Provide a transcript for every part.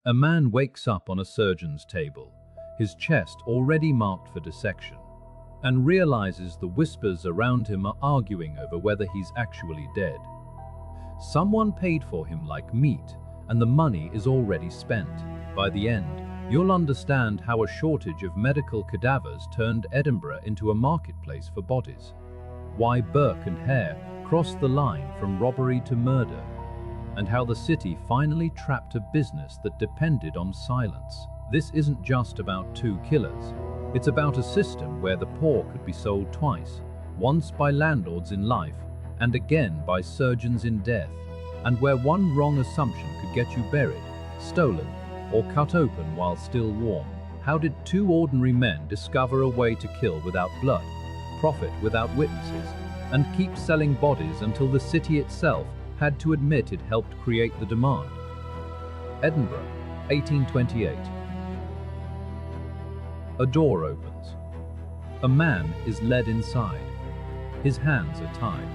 A man wakes up on a surgeon's table, his chest already marked for dissection, and realizes the whispers around him are arguing over whether he's actually dead. Someone paid for him like meat, and the money is already spent. By the end, you'll understand how a shortage of medical cadavers turned Edinburgh into a marketplace for bodies. Why Burke and Hare crossed the line from robbery to murder, and how the city finally trapped a business that depended on silence. This isn't just about two killers. It's about a system where the poor could be sold twice, once by landlords in life, and again by surgeons in death, and where one wrong assumption could get you buried, stolen, or cut open while still warm. How did two ordinary men discover a way to kill without blood, profit without witnesses, and keep selling bodies until the city itself had to admit it helped create the demand? Edinburgh, 1828. A door opens. A man is led inside. His hands are tied.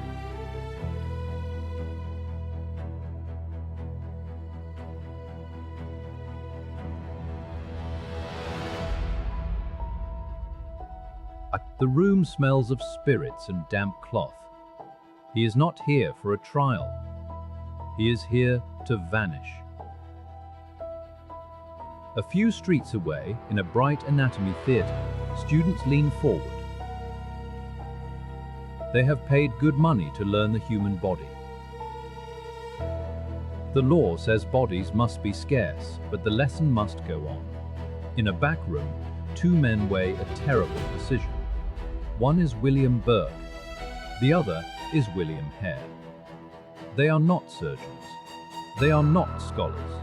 The room smells of spirits and damp cloth. He is not here for a trial. He is here to vanish. A few streets away, in a bright anatomy theatre, students lean forward. They have paid good money to learn the human body. The law says bodies must be scarce, but the lesson must go on. In a back room, two men weigh a terrible decision. One is William Burke, the other is William Hare. They are not surgeons. They are not scholars.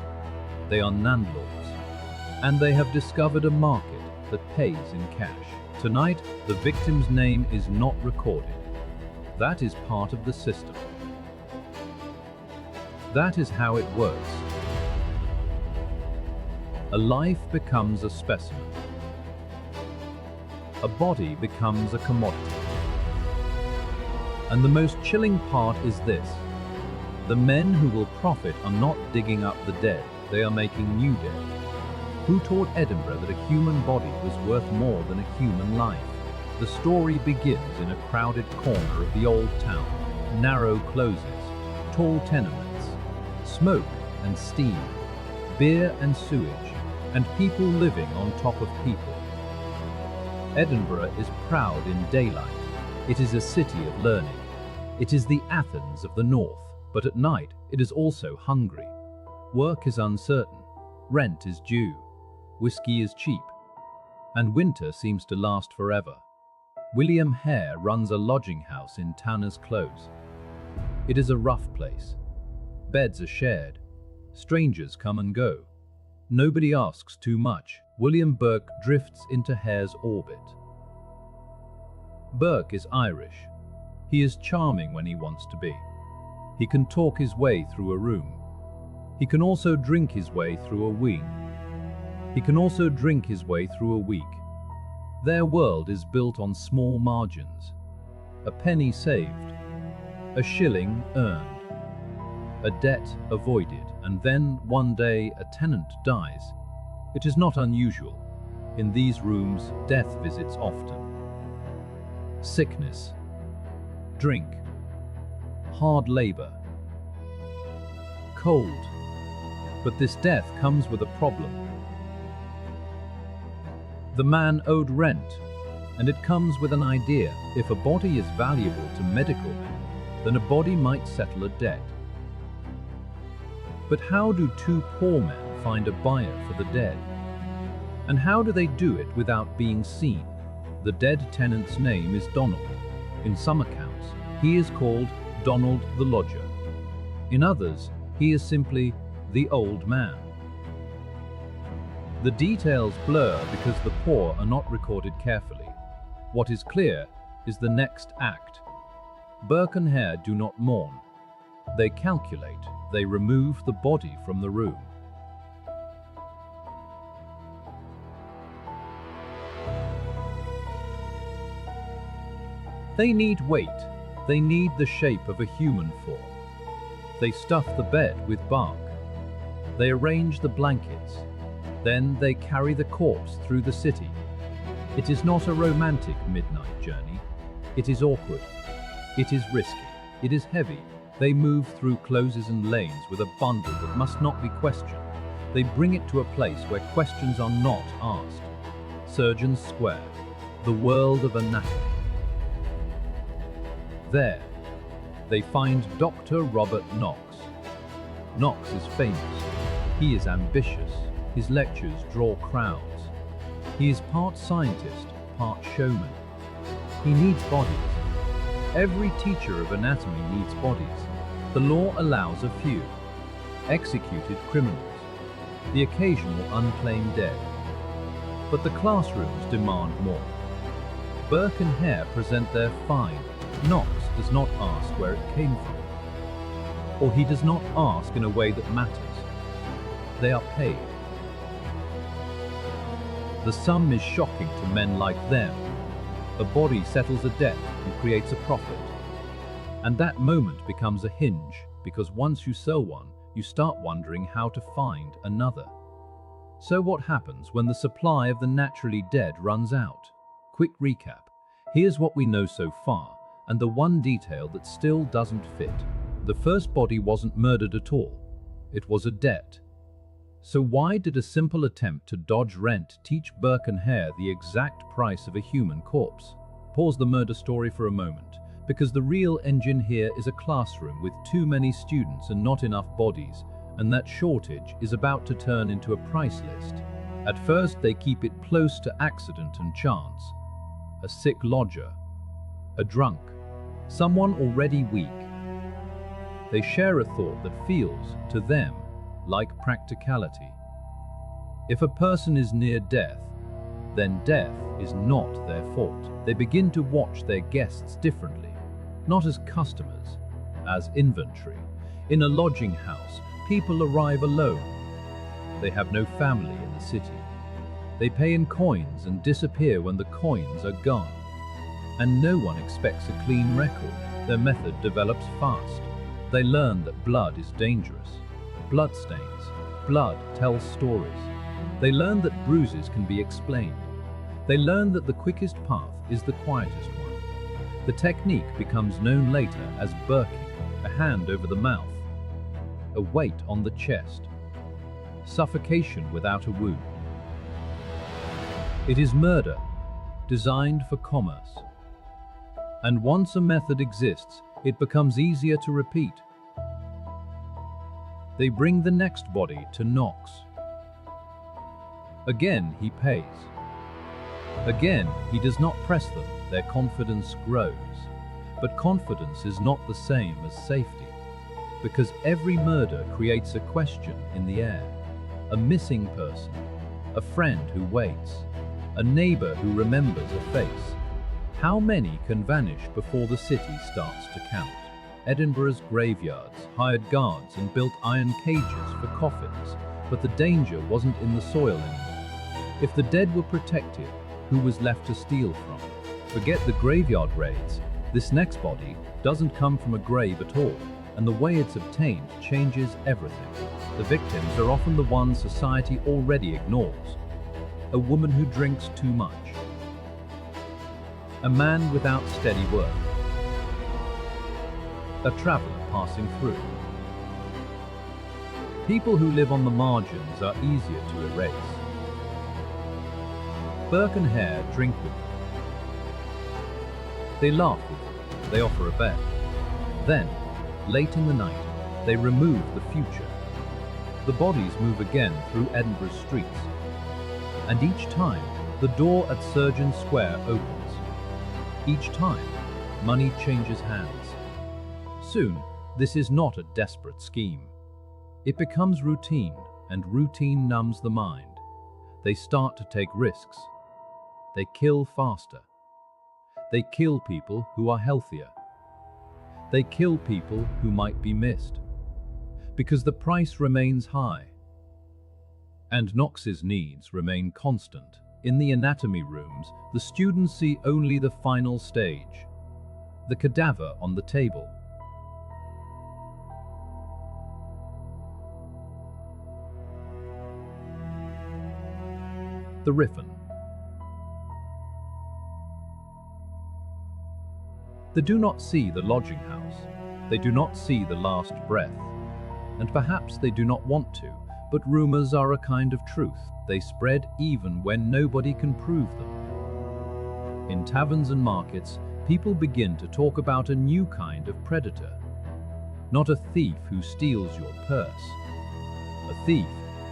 They are landlords. And they have discovered a market that pays in cash. Tonight, the victim's name is not recorded. That is part of the system. That is how it works. A life becomes a specimen. A body becomes a commodity. And the most chilling part is this: the men who will profit are not digging up the dead, they are making new dead. Who taught Edinburgh that a human body was worth more than a human life? The story begins in a crowded corner of the old town. Narrow closes, tall tenements, smoke and steam, beer and sewage, and people living on top of people. Edinburgh is proud in daylight. It is a city of learning. It is the Athens of the north, but at night it is also hungry. Work is uncertain, rent is due, whiskey is cheap, and winter seems to last forever. William Hare runs a lodging house in Tanner's Close. It is a rough place. Beds are shared. Strangers come and go. Nobody asks too much. William Burke drifts into Hare's orbit. Burke is Irish. He is charming when he wants to be. He can talk his way through a room. He can also drink his way through a wing. He can also drink his way through a week. Their world is built on small margins. A penny saved, a shilling earned, a debt avoided, and then one day a tenant dies. It is not unusual. In these rooms, death visits often. Sickness, drink, hard labor, cold. But this death comes with a problem. The man owed rent, and it comes with an idea. If a body is valuable to medical men, then a body might settle a debt. But how do two poor men find a buyer for the dead? And how do they do it without being seen? The dead tenant's name is Donald. In some accounts, he is called Donald the Lodger. In others, he is simply the old man. The details blur because the poor are not recorded carefully. What is clear is the next act. Burke and Hare do not mourn. They calculate. They remove the body from the room. They need weight. They need the shape of a human form. They stuff the bed with bark. They arrange the blankets. Then they carry the corpse through the city. It is not a romantic midnight journey. It is awkward. It is risky. It is heavy. They move through closes and lanes with a bundle that must not be questioned. They bring it to a place where questions are not asked. Surgeon's Square, the world of anatomy. There, they find Dr. Robert Knox. Knox is famous. He is ambitious. His lectures draw crowds. He is part scientist, part showman. He needs bodies. Every teacher of anatomy needs bodies. The law allows a few. Executed criminals. The occasional unclaimed dead. But the classrooms demand more. Burke and Hare present their find. Knox does not ask where it came from. Or he does not ask in a way that matters. They are paid. The sum is shocking to men like them. A body settles a debt and creates a profit. And that moment becomes a hinge, because once you sell one, you start wondering how to find another. So what happens when the supply of the naturally dead runs out? Quick recap. Here's what we know so far, and the one detail that still doesn't fit. The first body wasn't murdered at all. It was a debt. So why did a simple attempt to dodge rent teach Burke and Hare the exact price of a human corpse? Pause the murder story for a moment, because the real engine here is a classroom with too many students and not enough bodies, and that shortage is about to turn into a price list. At first they keep it close to accident and chance. A sick lodger, a drunk, someone already weak. They share a thought that feels, to them, like practicality. If a person is near death, then death is not their fault. They begin to watch their guests differently, not as customers, as inventory. In a lodging house, people arrive alone. They have no family in the city. They pay in coins and disappear when the coins are gone. And no one expects a clean record. Their method develops fast. They learn that blood is dangerous. Blood stains. Blood tells stories. They learn that bruises can be explained. They learn that the quickest path is the quietest one. The technique becomes known later as burking, a hand over the mouth, a weight on the chest, suffocation without a wound. It is murder, designed for commerce. And once a method exists, it becomes easier to repeat. They bring the next body to Knox. Again he pays. Again he does not press them, their confidence grows. But confidence is not the same as safety, because every murder creates a question in the air. A missing person, a friend who waits, a neighbor who remembers a face. How many can vanish before the city starts to count? Edinburgh's graveyards hired guards and built iron cages for coffins, but the danger wasn't in the soil anymore. If the dead were protected, who was left to steal from? Forget the graveyard raids. This next body doesn't come from a grave at all, and the way it's obtained changes everything. The victims are often the ones society already ignores. A woman who drinks too much. A man without steady work. A traveler passing through. People who live on the margins are easier to erase. Burke and Hare drink with them. They laugh with them. They offer a bet. Then, late in the night, they remove the future. The bodies move again through Edinburgh's streets. And each time, the door at Surgeon's Square opens. Each time, money changes hands. Soon, this is not a desperate scheme. It becomes routine, and routine numbs the mind. They start to take risks. They kill faster. They kill people who are healthier. They kill people who might be missed. Because the price remains high. And Knox's needs remain constant. In the anatomy rooms, the students see only the final stage. The cadaver on the table. The Riffin. They do not see the lodging house. They do not see the last breath. And perhaps they do not want to, but rumors are a kind of truth. They spread even when nobody can prove them. In taverns and markets, people begin to talk about a new kind of predator. Not a thief who steals your purse. A thief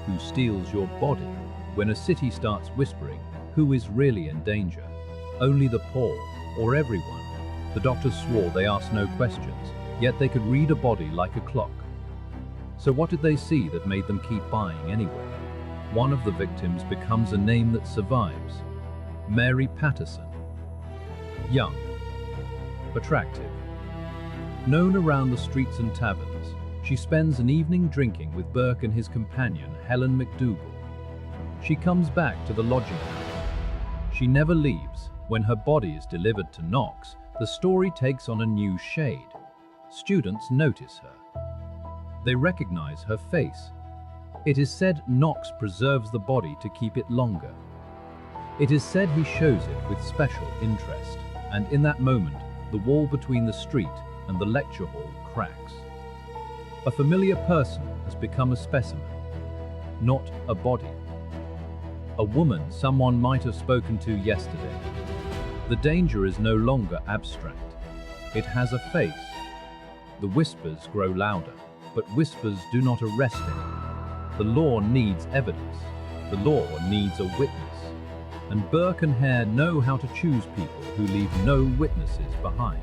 who steals your body. When a city starts whispering, who is really in danger? Only the poor, or everyone. The doctors swore they asked no questions, yet they could read a body like a clock. So what did they see that made them keep buying anyway? One of the victims becomes a name that survives. Mary Patterson. Young. Attractive. Known around the streets and taverns, she spends an evening drinking with Burke and his companion, Helen McDougall. She comes back to the lodging house. She never leaves. When her body is delivered to Knox, the story takes on a new shade. Students notice her. They recognize her face. It is said Knox preserves the body to keep it longer. It is said he shows it with special interest, and in that moment, the wall between the street and the lecture hall cracks. A familiar person has become a specimen, not a body. A woman someone might have spoken to yesterday. The danger is no longer abstract. It has a face. The whispers grow louder, but whispers do not arrest anyone. The law needs evidence. The law needs a witness. And Burke and Hare know how to choose people who leave no witnesses behind.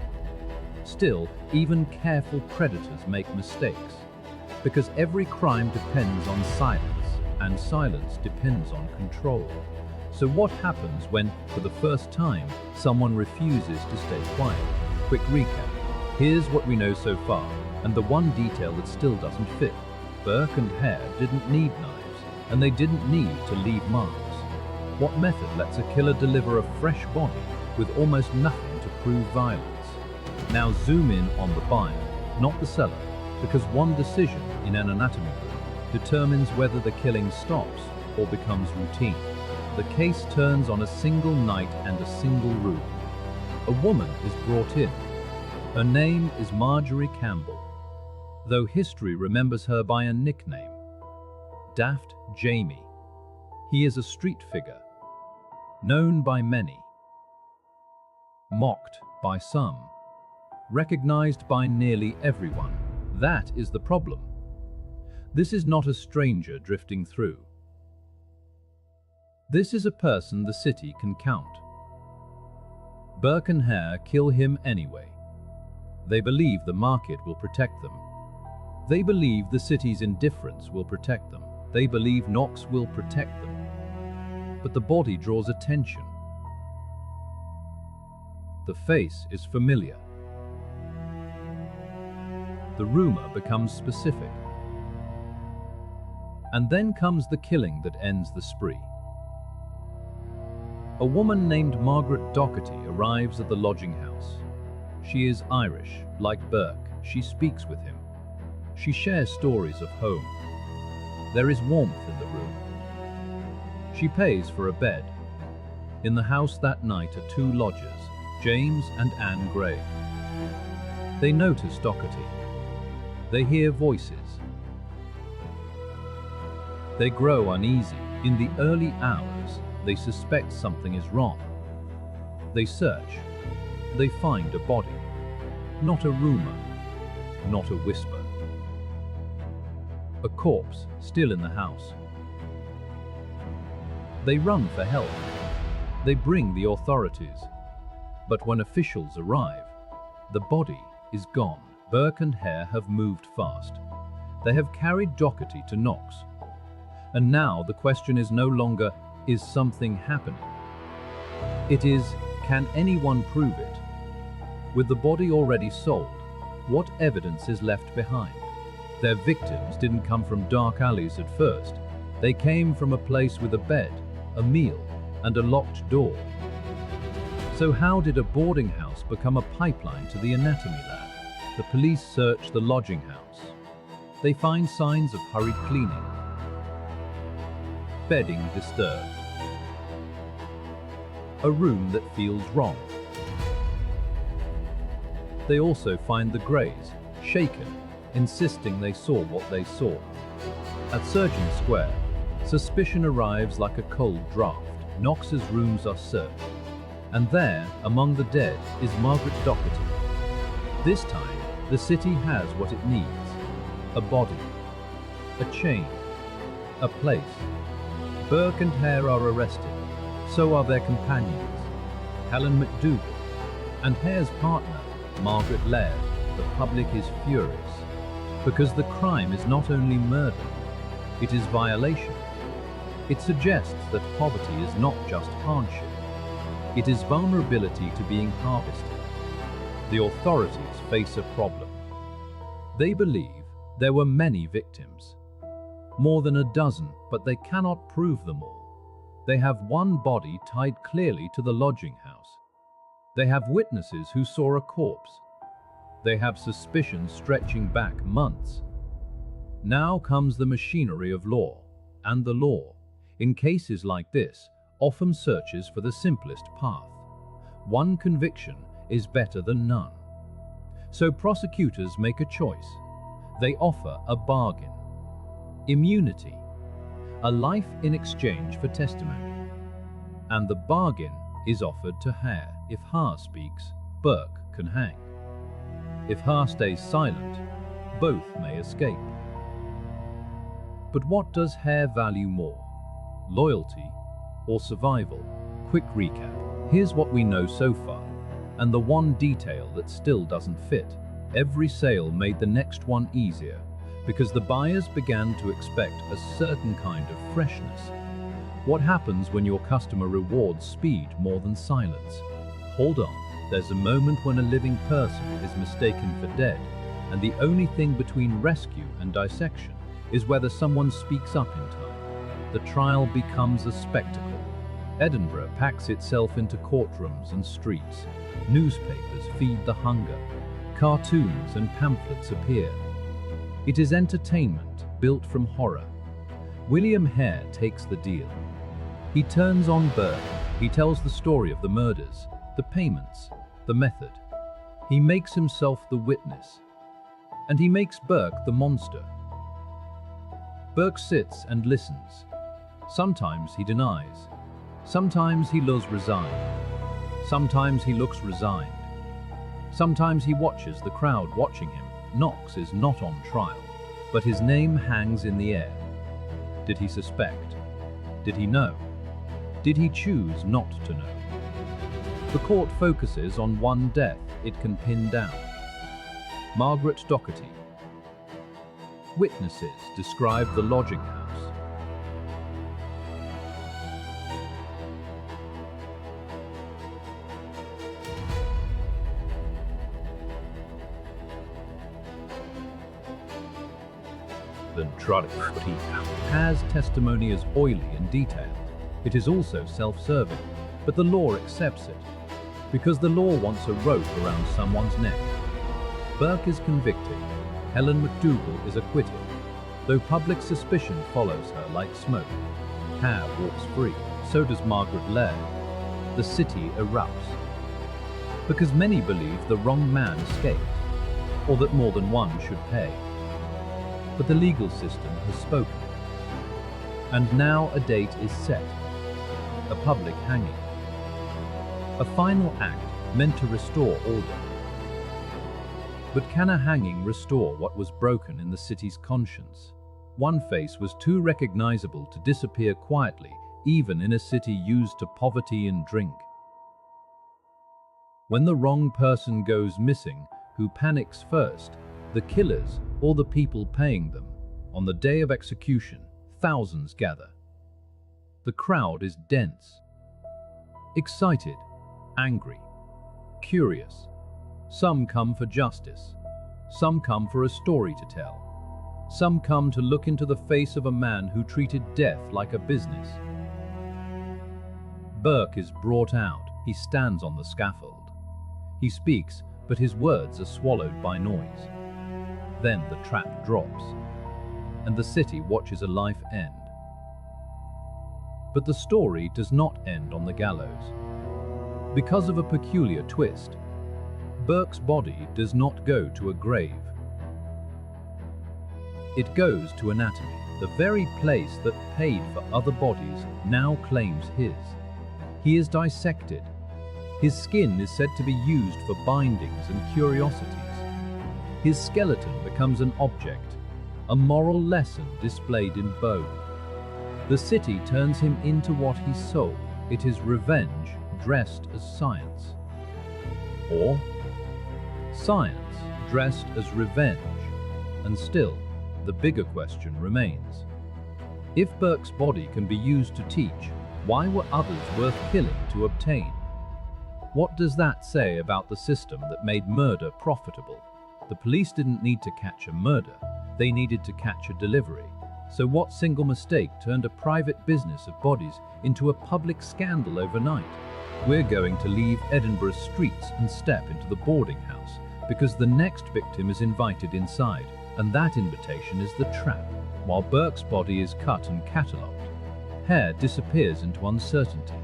Still, even careful predators make mistakes, because every crime depends on silence, and silence depends on control. So what happens when, for the first time, someone refuses to stay quiet? Quick recap. Here's what we know so far, and the one detail that still doesn't fit. Burke and Hare didn't need knives, and they didn't need to leave marks. What method lets a killer deliver a fresh body with almost nothing to prove violence? Now zoom in on the buyer, not the seller, because one decision in an anatomy room determines whether the killing stops or becomes routine. The case turns on a single night and a single room. A woman is brought in. Her name is Marjorie Campbell, though history remembers her by a nickname, Daft Jamie. He is a street figure, known by many, mocked by some, recognized by nearly everyone. That is the problem. This is not a stranger drifting through. This is a person the city can count. Burke and Hare kill him anyway. They believe the market will protect them. They believe the city's indifference will protect them. They believe Knox will protect them. But the body draws attention. The face is familiar. The rumor becomes specific. And then comes the killing that ends the spree. A woman named Margaret Doherty arrives at the lodging house. She is Irish, like Burke. She speaks with him. She shares stories of home. There is warmth in the room. She pays for a bed. In the house that night are two lodgers, James and Anne Gray. They notice Doherty. They hear voices. They grow uneasy. In the early hours, they suspect something is wrong. They search. They find a body. Not a rumor. Not a whisper. A corpse still in the house. They run for help. They bring the authorities. But when officials arrive, the body is gone. Burke and Hare have moved fast. They have carried Doherty to Knox. And now the question is no longer, is something happening? It is, can anyone prove it? With the body already sold, what evidence is left behind? Their victims didn't come from dark alleys at first. They came from a place with a bed, a meal, and a locked door. So how did a boarding house become a pipeline to the anatomy lab? The police search the lodging house. They find signs of hurried cleaning. Bedding disturbed. a room that feels wrong. They also find the Greys, shaken, insisting they saw what they saw. At Surgeon Square, suspicion arrives like a cold draft. Knox's rooms are searched, and there, among the dead, is Margaret Doherty. This time, the city has what it needs: a body, a chain, a place. Burke and Hare are arrested, so are their companions, Helen McDougall, and Hare's partner, Margaret Laird. The public is furious, because the crime is not only murder, it is violation. It suggests that poverty is not just hardship, it is vulnerability to being harvested. The authorities face a problem. They believe there were many victims, more than a dozen, but they cannot prove them all. They have one body tied clearly to the lodging house. They have witnesses who saw a corpse. They have suspicion stretching back months. Now comes the machinery of law, and the law, in cases like this, often searches for the simplest path. One conviction is better than none. So prosecutors make a choice. They offer a bargain: immunity, a life in exchange for testimony. And the bargain is offered to Hare. If Hare speaks, Burke can hang. If Hare stays silent, both may escape. But what does Hare value more? Loyalty or survival? Quick recap. Here's what we know so far, and the one detail that still doesn't fit. Every sale made the next one easier, because the buyers began to expect a certain kind of freshness. What happens when your customer rewards speed more than silence? Hold on, there's a moment when a living person is mistaken for dead, and the only thing between rescue and dissection is whether someone speaks up in time. The trial becomes a spectacle. Edinburgh packs itself into courtrooms and streets. Newspapers feed the hunger. Cartoons and pamphlets appear. It is entertainment built from horror. William Hare takes the deal. He turns on Burke. He tells the story of the murders, the payments, the method. He makes himself the witness. And he makes Burke the monster. Burke sits and listens. Sometimes he denies. Sometimes he looks resigned. Sometimes he looks resigned. Sometimes he watches the crowd watching him. Knox is not on trial, but his name hangs in the air. Did he suspect? Did he know? Did he choose not to know? The court focuses on one death it can pin down: Margaret Doherty. Witnesses describe the lodging house. Hare's testimony is oily and detailed. It is also self-serving, but the law accepts it, because the law wants a rope around someone's neck. Burke is convicted. Helen McDougall is acquitted, though public suspicion follows her like smoke. Hare walks free, so does Margaret Laird. The city erupts, because many believe the wrong man escaped, or that more than one should pay. But the legal system has spoken. And now a date is set. A public hanging. A final act meant to restore order. But can a hanging restore what was broken in the city's conscience? One face was too recognizable to disappear quietly, even in a city used to poverty and drink. When the wrong person goes missing, who panics first? The killers or the people paying them? On the day of execution, thousands gather. The crowd is dense. Excited, angry, curious. Some come for justice. Some come for a story to tell. Some come to look into the face of a man who treated death like a business. Burke is brought out. He stands on the scaffold. He speaks, but his words are swallowed by noise. Then the trap drops, and the city watches a life end. But the story does not end on the gallows. Because of a peculiar twist, Burke's body does not go to a grave. It goes to anatomy, the very place that paid for other bodies now claims his. He is dissected. His skin is said to be used for bindings and curiosities. His skeleton becomes an object, a moral lesson displayed in bone. The city turns him into what he sold. It is revenge dressed as science. Or science dressed as revenge. And still, the bigger question remains. If Burke's body can be used to teach, why were others worth killing to obtain? What does that say about the system that made murder profitable? The police didn't need to catch a murder, they needed to catch a delivery. So what single mistake turned a private business of bodies into a public scandal overnight? We're going to leave Edinburgh's streets and step into the boarding house, because the next victim is invited inside, and that invitation is the trap. While Burke's body is cut and catalogued, Hare disappears into uncertainty.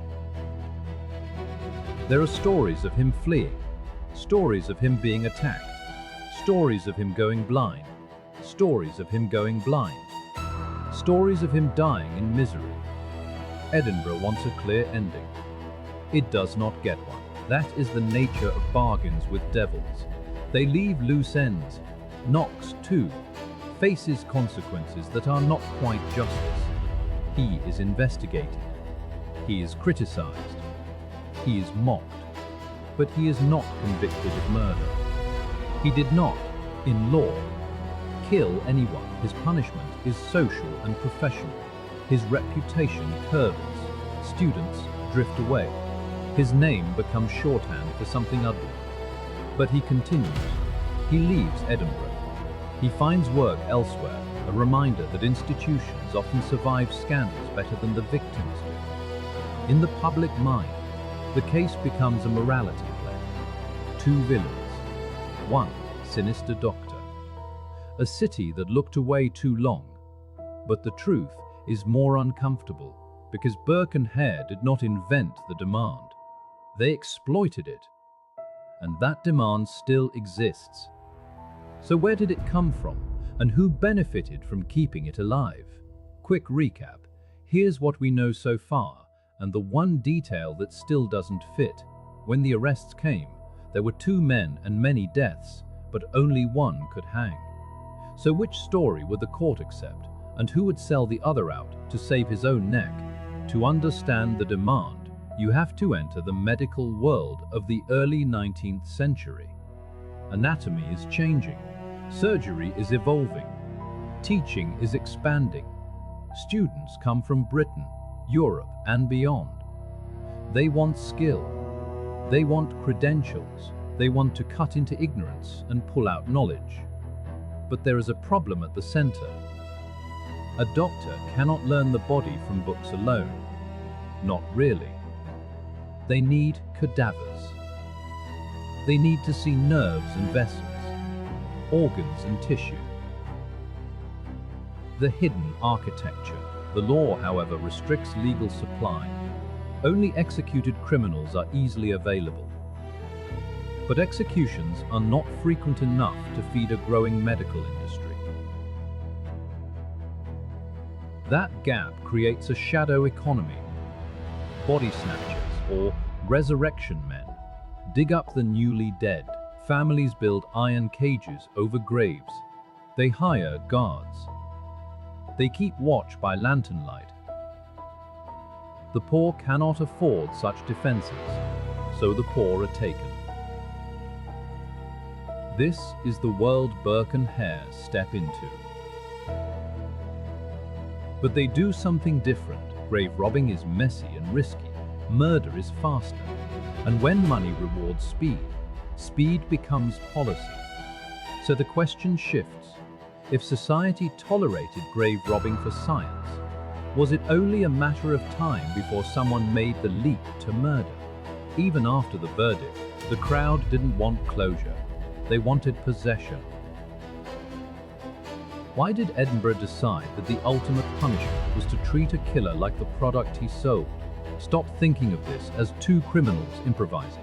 There are stories of him fleeing, stories of him being attacked, stories of him going blind, stories of him going blind, stories of him dying in misery. Edinburgh wants a clear ending. It does not get one. That is the nature of bargains with devils. They leave loose ends. Knox, too, faces consequences that are not quite justice. He is investigated. He is criticized. He is mocked. But he is not convicted of murder. He did not, in law, kill anyone. His punishment is social and professional. His reputation curdles. Students drift away. His name becomes shorthand for something ugly. But he continues. He leaves Edinburgh. He finds work elsewhere, a reminder that institutions often survive scandals better than the victims do. In the public mind, the case becomes a morality play. Two villains. One sinister doctor. A city that looked away too long. But the truth is more uncomfortable, because Burke and Hare did not invent the demand. They exploited it. And that demand still exists. So where did it come from, and who benefited from keeping it alive? Quick recap. Here's what we know so far, and the one detail that still doesn't fit. When the arrests came, there were 2 men and many deaths, but only one could hang. So which story would the court accept, and who would sell the other out to save his own neck? To understand the demand, you have to enter the medical world of the early 19th century. Anatomy is changing. Surgery is evolving. Teaching is expanding. Students come from Britain, Europe, and beyond. They want skill. They want credentials. They want to cut into ignorance and pull out knowledge. But there is a problem at the center. A doctor cannot learn the body from books alone. Not really. They need cadavers. They need to see nerves and vessels, organs and tissue. The hidden architecture. The law, however, restricts legal supply. Only executed criminals are easily available. But executions are not frequent enough to feed a growing medical industry. That gap creates a shadow economy. Bodysnatchers, or resurrection men, dig up the newly dead. Families build iron cages over graves. They hire guards. They keep watch by lantern light. The poor cannot afford such defenses, so the poor are taken. This is the world Burke and Hare step into. But they do something different. Grave robbing is messy and risky. Murder is faster. And when money rewards speed, speed becomes policy. So the question shifts. If society tolerated grave robbing for science, was it only a matter of time before someone made the leap to murder? Even after the verdict, the crowd didn't want closure. They wanted possession. Why did Edinburgh decide that the ultimate punishment was to treat a killer like the product he sold? Stop thinking of this as two criminals improvising,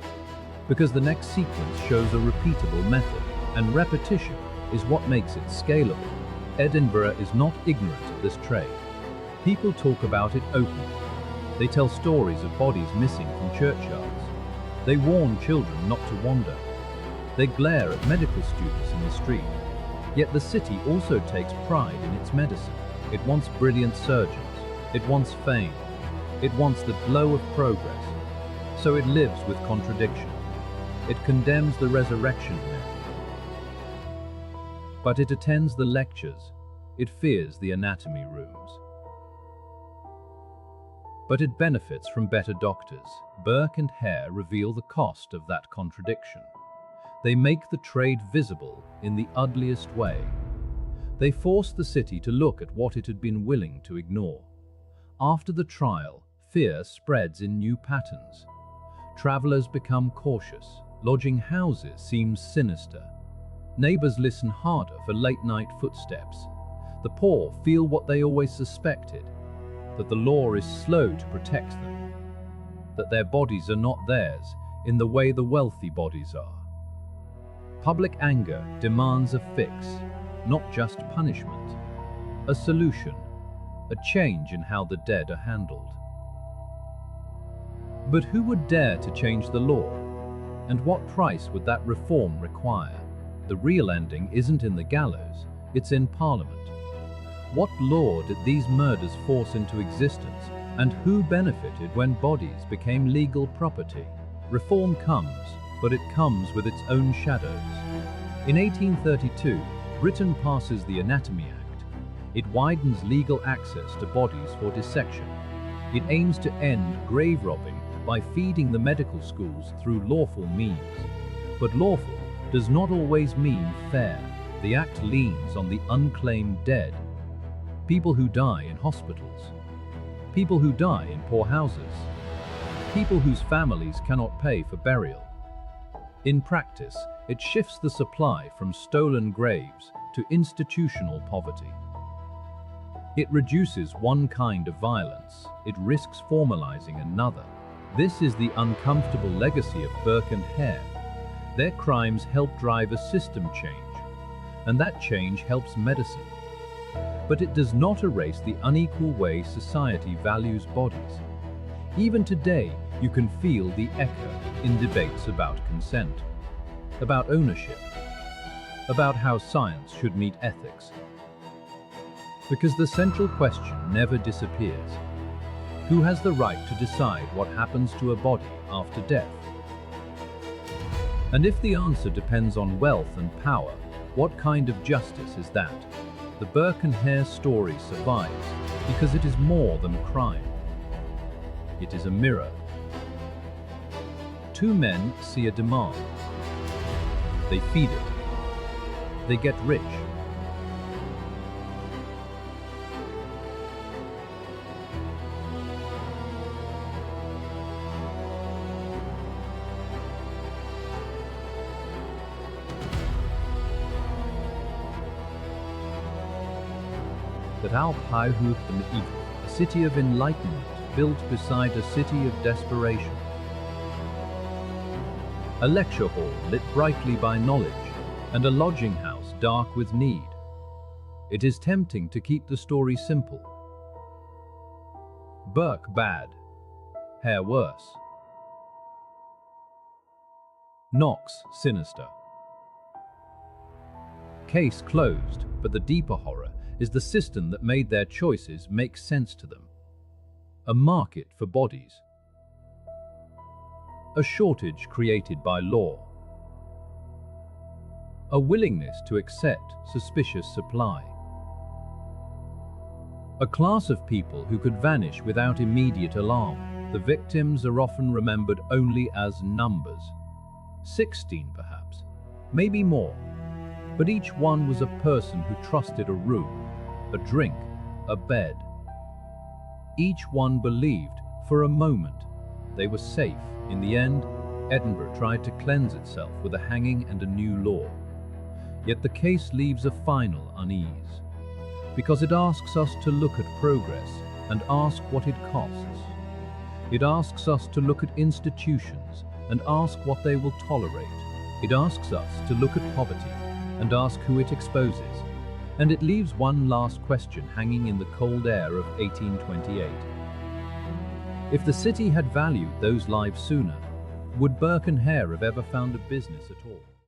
because the next sequence shows a repeatable method, and repetition is what makes it scalable. Edinburgh is not ignorant of this trade. People talk about it openly. They tell stories of bodies missing from churchyards. They warn children not to wander. They glare at medical students in the street. Yet the city also takes pride in its medicine. It wants brilliant surgeons. It wants fame. It wants the glow of progress. So it lives with contradiction. It condemns the resurrection method. But it attends the lectures. It fears the anatomy rooms. But it benefits from better doctors. Burke and Hare reveal the cost of that contradiction. They make the trade visible in the ugliest way. They force the city to look at what it had been willing to ignore. After the trial, fear spreads in new patterns. Travelers become cautious. Lodging houses seem sinister. Neighbors listen harder for late-night footsteps. The poor feel what they always suspected, that the law is slow to protect them, that their bodies are not theirs in the way the wealthy bodies are. Public anger demands a fix, not just punishment, a solution, a change in how the dead are handled. But who would dare to change the law? And what price would that reform require? The real ending isn't in the gallows, it's in Parliament. What law did these murders force into existence, and who benefited when bodies became legal property? Reform comes, but it comes with its own shadows. In 1832, Britain passes the Anatomy Act. It widens legal access to bodies for dissection. It aims to end grave robbing by feeding the medical schools through lawful means. But lawful does not always mean fair. The act leans on the unclaimed dead. People who die in hospitals. People who die in poor houses. People whose families cannot pay for burial. In practice, it shifts the supply from stolen graves to institutional poverty. It reduces one kind of violence. It risks formalizing another. This is the uncomfortable legacy of Burke and Hare. Their crimes help drive a system change, and that change helps medicine. But it does not erase the unequal way society values bodies. Even today, you can feel the echo in debates about consent, about ownership, about how science should meet ethics. Because the central question never disappears. Who has the right to decide what happens to a body after death? And if the answer depends on wealth and power, what kind of justice is that? The Burke and Hare story survives because it is more than a crime. It is a mirror. Two men see a demand. They feed it. They get rich. That our Paihuth and Evil, a city of enlightenment built beside a city of desperation. A lecture hall lit brightly by knowledge, and a lodging house dark with need. It is tempting to keep the story simple. Burke bad, Hare worse. Knox sinister. Case closed, but the deeper horror is the system that made their choices make sense to them. A market for bodies. A shortage created by law. A willingness to accept suspicious supply. A class of people who could vanish without immediate alarm. The victims are often remembered only as numbers. 16 perhaps, maybe more. But each one was a person who trusted a room, a drink, a bed. Each one believed, for a moment, they were safe. In the end, Edinburgh tried to cleanse itself with a hanging and a new law. Yet the case leaves a final unease, because it asks us to look at progress and ask what it costs. It asks us to look at institutions and ask what they will tolerate. It asks us to look at poverty and ask who it exposes. And it leaves one last question hanging in the cold air of 1828. If the city had valued those lives sooner, would Burke and Hare have ever found a business at all?